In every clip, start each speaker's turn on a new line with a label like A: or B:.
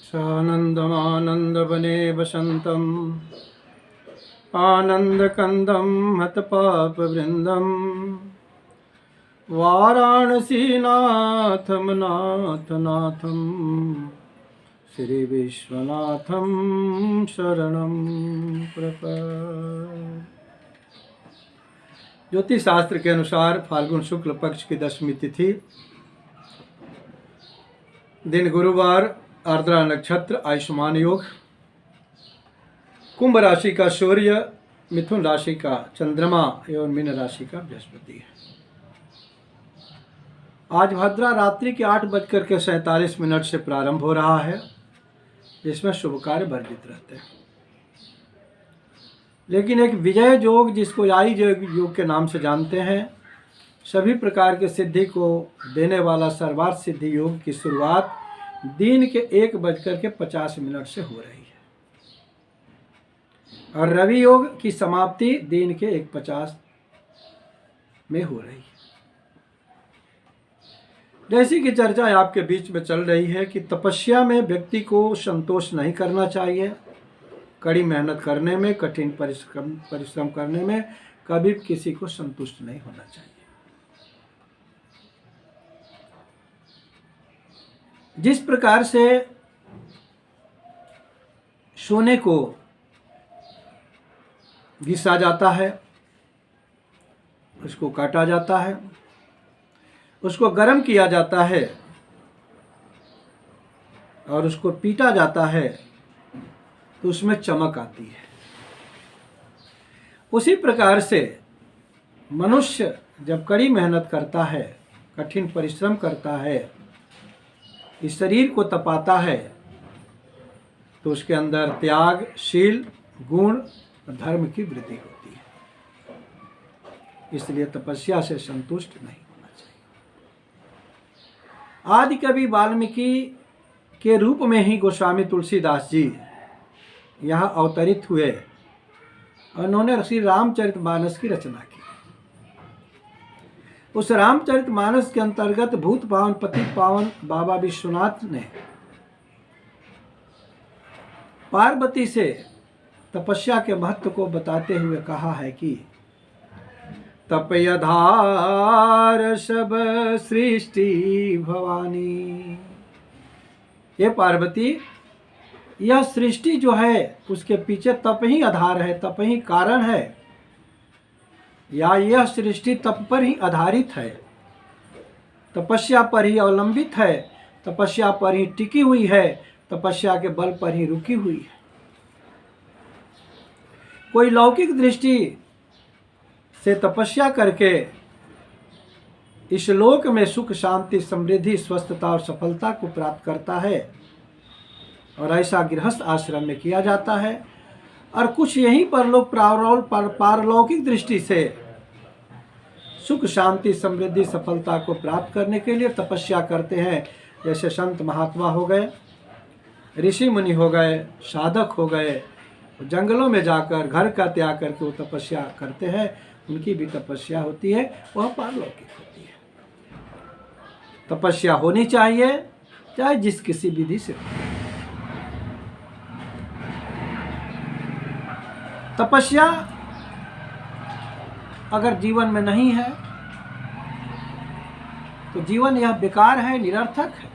A: सानन्दमानन्दवने वसन्तम् आनन्दकन्दं हतपापवृन्दं वाराणसीनाथं नाथनाथं श्रीविश्वनाथं शरणं प्रपद्ये। ज्योतिष शास्त्र के अनुसार फाल्गुन शुक्ल पक्ष की 10वीं तिथि, दिन गुरुवार, आर्द्रा नक्षत्र, आयुष्मान योग, कुंभ राशि का सूर्य, मिथुन राशि का चंद्रमा एवं मीन राशि का बृहस्पति है। आज भद्रा रात्रि के 8:47 से प्रारंभ हो रहा है, जिसमें शुभ कार्य वर्जित रहते हैं। लेकिन एक विजय योग, जिसको आई योग के नाम से जानते हैं, सभी प्रकार के सिद्धि को देने वाला सर्वार्थ सिद्धि योग की शुरुआत दिन के 1:50 से हो रही है और रवि योग की समाप्ति दिन के 1:50 में हो रही है। जैसी कि चर्चा आपके बीच में चल रही है कि तपस्या में व्यक्ति को संतोष नहीं करना चाहिए। कड़ी मेहनत करने में, कठिन परिश्रम करने में कभी किसी को संतुष्ट नहीं होना चाहिए। जिस प्रकार से सोने को घिसा जाता है, उसको काटा जाता है, उसको गर्म किया जाता है और उसको पीटा जाता है, तो उसमें चमक आती है। उसी प्रकार से मनुष्य जब कड़ी मेहनत करता है, कठिन परिश्रम करता है, इस शरीर को तपाता है, तो उसके अंदर त्याग, शील, गुण और धर्म की वृद्धि होती है। इसलिए तपस्या से संतुष्ट नहीं होना चाहिए। आदि कवि वाल्मीकि के रूप में ही गोस्वामी तुलसीदास जी यहाँ अवतरित हुए और उन्होंने श्री रामचरितमानस की रचना की। उस रामचरितमानस के अंतर्गत भूत पावन पतित पावन बाबा विश्वनाथ ने पार्वती से तपस्या के महत्व को बताते हुए कहा है कि तपयधार सब सृष्टि भवानी। ये पार्वती, यह सृष्टि जो है उसके पीछे तप ही आधार है, तप ही कारण है, या यह सृष्टि तप पर ही आधारित है, तपस्या पर ही अवलंबित है, तपस्या पर ही टिकी हुई है, तपस्या के बल पर ही रुकी हुई है। कोई लौकिक दृष्टि से तपस्या करके इस लोक में सुख, शांति, समृद्धि, स्वस्थता और सफलता को प्राप्त करता है और ऐसा गृहस्थ आश्रम में किया जाता है। और कुछ यहीं पर लोग पारलौकिक दृष्टि से सुख, शांति, समृद्धि, सफलता को प्राप्त करने के लिए तपस्या करते हैं। जैसे संत महात्मा हो गए, ऋषि मुनि हो गए, साधक हो गए, जंगलों में जाकर घर का त्याग करके वो तपस्या करते हैं। उनकी भी तपस्या होती है, वह पारलौकिक होती है। तपस्या होनी चाहिए, चाहे जिस किसी विधि से हो। तपस्या अगर जीवन में नहीं है तो जीवन यह बेकार है, निरर्थक है।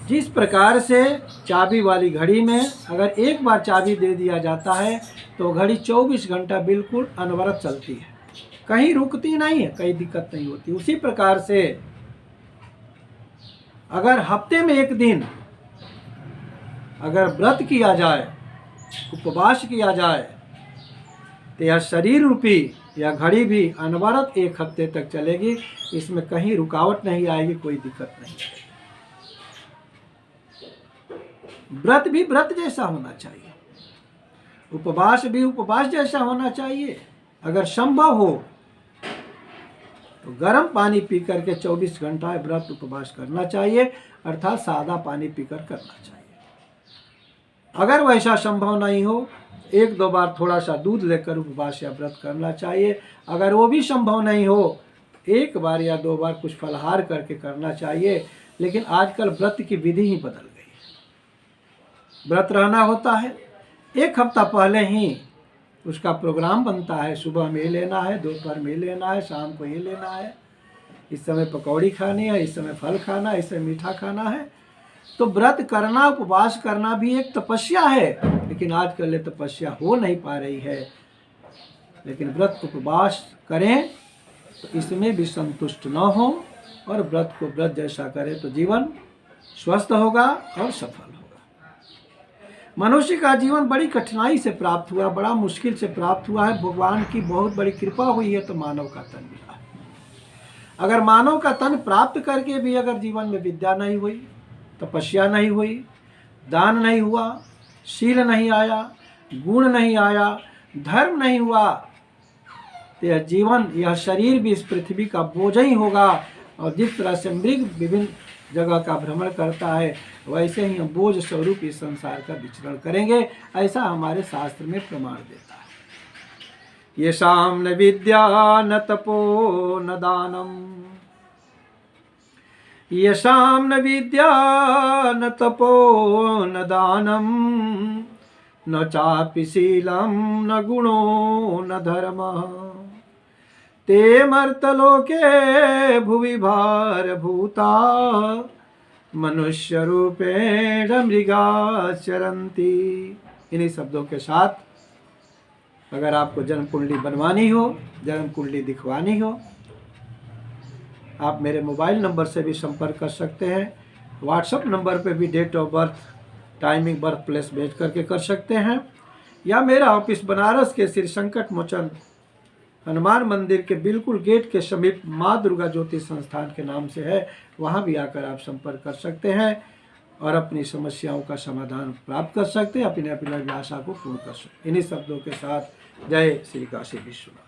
A: जिस प्रकार से चाबी वाली घड़ी में अगर एक बार चाबी दे दिया जाता है तो घड़ी 24 घंटा बिल्कुल अनवरत चलती है, कहीं रुकती नहीं है, कहीं दिक्कत नहीं होती। उसी प्रकार से अगर हफ्ते में एक दिन अगर व्रत किया जाए, उपवास किया जाए, तो यह शरीर रूपी यह घड़ी भी अनवरत 1 हफ्ते तक चलेगी। इसमें कहीं रुकावट नहीं आएगी, कोई दिक्कत नहीं आएगी। व्रत भी व्रत जैसा होना चाहिए, उपवास भी उपवास जैसा होना चाहिए। अगर संभव हो तो गर्म पानी पी करके 24 घंटा व्रत उपवास करना चाहिए, अर्थात सादा पानी पीकर करना चाहिए। अगर वैसा संभव नहीं हो, 1-2 बार थोड़ा सा दूध लेकर उपवास या व्रत करना चाहिए। अगर वो भी संभव नहीं हो, 1 बार या 2 बार कुछ फलाहार करके करना चाहिए। लेकिन आजकल व्रत की विधि ही बदल गई है। व्रत रहना होता है, एक हफ्ता पहले ही उसका प्रोग्राम बनता है, सुबह में ये लेना है, दोपहर में ये लेना है, शाम को ये लेना है, इस समय पकौड़ी खानी है, इस समय फल खाना है, इस समय मीठा खाना है। तो व्रत करना, उपवास करना भी एक तपस्या है, लेकिन आजकल ये तपस्या हो नहीं पा रही है। लेकिन व्रत उपवास करें तो इसमें भी संतुष्ट न हो और व्रत को व्रत जैसा करें तो जीवन स्वस्थ होगा और सफल होगा। मनुष्य का जीवन बड़ी कठिनाई से प्राप्त हुआ, बड़ा मुश्किल से प्राप्त हुआ है। भगवान की बहुत बड़ी कृपा हुई है तो मानव का तन मिला है। अगर मानव का तन प्राप्त करके भी अगर जीवन में विद्या नहीं हुई, तपस्या नहीं हुई, दान नहीं हुआ, शील नहीं आया, गुण नहीं आया, धर्म नहीं हुआ, तो यह जीवन, यह शरीर भी इस पृथ्वी का बोझ ही होगा। और जिस तरह से मृग विभिन्न जगह का भ्रमण करता है, वैसे ही हम बोझ स्वरूप इस संसार का विचरण करेंगे, ऐसा हमारे शास्त्र में प्रमाण देता है। ये शाम न विद्या न तपो न दानम, ये शाम न विद्या न तपो न दानम, न चापि शीलम न गुणो न धर्म, ते मर्तलोके भुवि भारभूता, मनुष्य रूपेण मृगा चरन्ति। इन्हीं शब्दों के साथ अगर आपको जन्म कुंडली बनवानी हो, जन्म कुंडली दिखवानी हो, आप मेरे मोबाइल नंबर से भी संपर्क कर सकते हैं। व्हाट्सएप नंबर पे भी date of birth, timing, birth place भेज करके कर सकते हैं। या मेरा ऑफिस बनारस के श्री संकट मोचन हनुमान मंदिर के बिल्कुल गेट के समीप माँ दुर्गा ज्योति संस्थान के नाम से है, वहाँ भी आकर आप संपर्क कर सकते हैं और अपनी समस्याओं का समाधान प्राप्त कर सकते हैं, अपने अभिलाषा को पूर्ण कर सकते हैं। इन्हीं शब्दों के साथ जय श्री काशी विश्वनाथ।